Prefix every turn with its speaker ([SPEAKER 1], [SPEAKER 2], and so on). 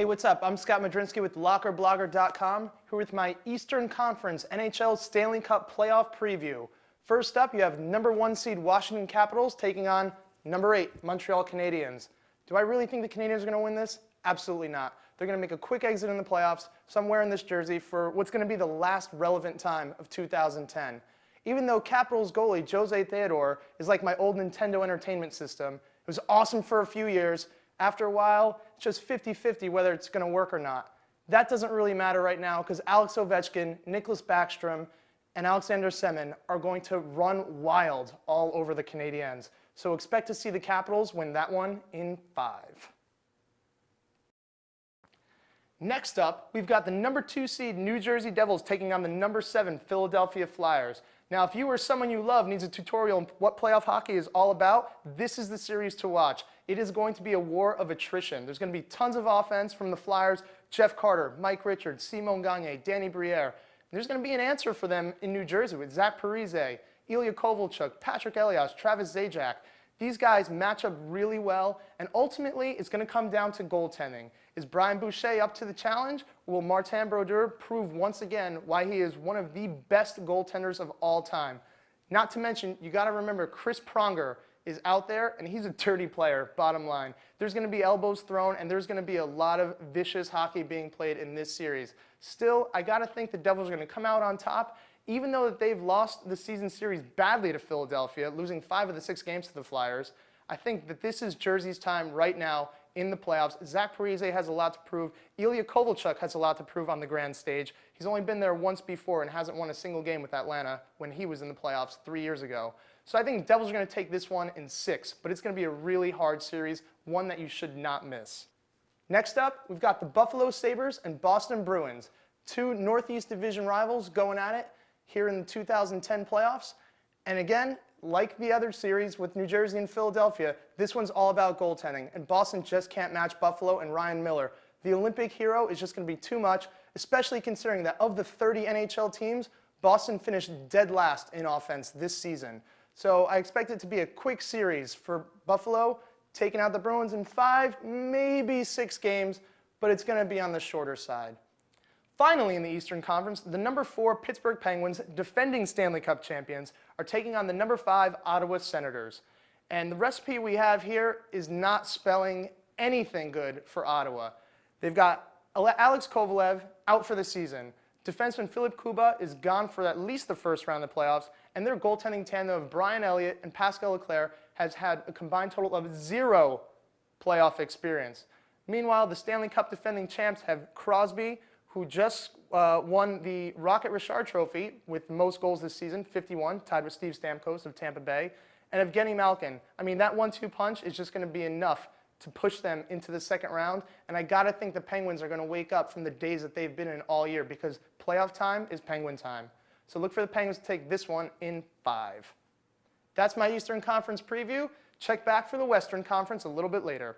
[SPEAKER 1] Hey, what's up? I'm Scott Modrzynski with LockerBlogger.com, here with my Eastern Conference NHL Stanley Cup playoff preview. First up, you have number 1 seed Washington Capitals taking on number 8 Montreal Canadiens. Do I really think the Canadiens are going to win this? Absolutely not. They're going to make a quick exit in the playoffs, somewhere in this jersey, for what's going to be the last relevant time of 2010. Even though Capitals goalie Jose Theodore is like my old Nintendo Entertainment System, it was awesome for a few years. After a while, it's just 50-50 whether it's going to work or not. That doesn't really matter right now because Alex Ovechkin, Nicholas Backstrom, and Alexander Semin are going to run wild all over the Canadiens. So expect to see the Capitals win that one in 5. Next up, we've got the number 2 seed New Jersey Devils taking on the number 7 Philadelphia Flyers. Now, if you or someone you love needs a tutorial on what playoff hockey is all about, this is the series to watch. It is going to be a war of attrition. There's going to be tons of offense from the Flyers: Jeff Carter, Mike Richards, Simon Gagne, Danny Briere. And there's going to be an answer for them in New Jersey with Zach Parise, Ilya Kovalchuk, Patrick Elias, Travis Zajac. These guys match up really well, and ultimately it's going to come down to goaltending. Is Brian Boucher up to the challenge, or will Martin Brodeur prove once again why he is one of the best goaltenders of all time? Not to mention, you got to remember, Chris Pronger is out there, and he's a dirty player, bottom line. There's going to be elbows thrown, and there's going to be a lot of vicious hockey being played in this series. Still, I got to think the Devils are going to come out on top, even though that they've lost the season series badly to Philadelphia, losing 5 of the 6 games to the Flyers. I think that this is Jersey's time right now in the playoffs. Zach Parise has a lot to prove. Ilya Kovalchuk has a lot to prove on the grand stage. He's only been there once before and hasn't won a single game with Atlanta when he was in the playoffs 3 years ago. So I think Devils are going to take this one in 6, but it's going to be a really hard series, one that you should not miss. Next up, we've got the Buffalo Sabres and Boston Bruins, 2 Northeast Division rivals going at it here in the 2010 playoffs. And again, like the other series with New Jersey and Philadelphia, this one's all about goaltending, and Boston just can't match Buffalo and Ryan Miller. The Olympic hero is just going to be too much, especially considering that of the 30 NHL teams, Boston finished dead last in offense this season. So I expect it to be a quick series for Buffalo, taking out the Bruins in 5, maybe 6 games, but it's going to be on the shorter side. Finally, in the Eastern Conference, the number 4 Pittsburgh Penguins, defending Stanley Cup champions, are taking on the number 5 Ottawa Senators. And the recipe we have here is not spelling anything good for Ottawa. They've got Alex Kovalev out for the season. Defenseman Philipp Kuba is gone for at least the first round of the playoffs, and their goaltending tandem of Brian Elliott and Pascal Leclerc has had a combined total of 0 playoff experience. Meanwhile, the Stanley Cup defending champs have Crosby, who just won the Rocket Richard Trophy with the most goals this season, 51, tied with Steve Stamkos of Tampa Bay, and Evgeny Malkin. I mean, that 1-2 punch is just going to be enough to push them into the second round, and I got to think the Penguins are going to wake up from the days that they've been in all year, because playoff time is Penguin time. So look for the Penguins to take this one in 5. That's my Eastern Conference preview. Check back for the Western Conference a little bit later.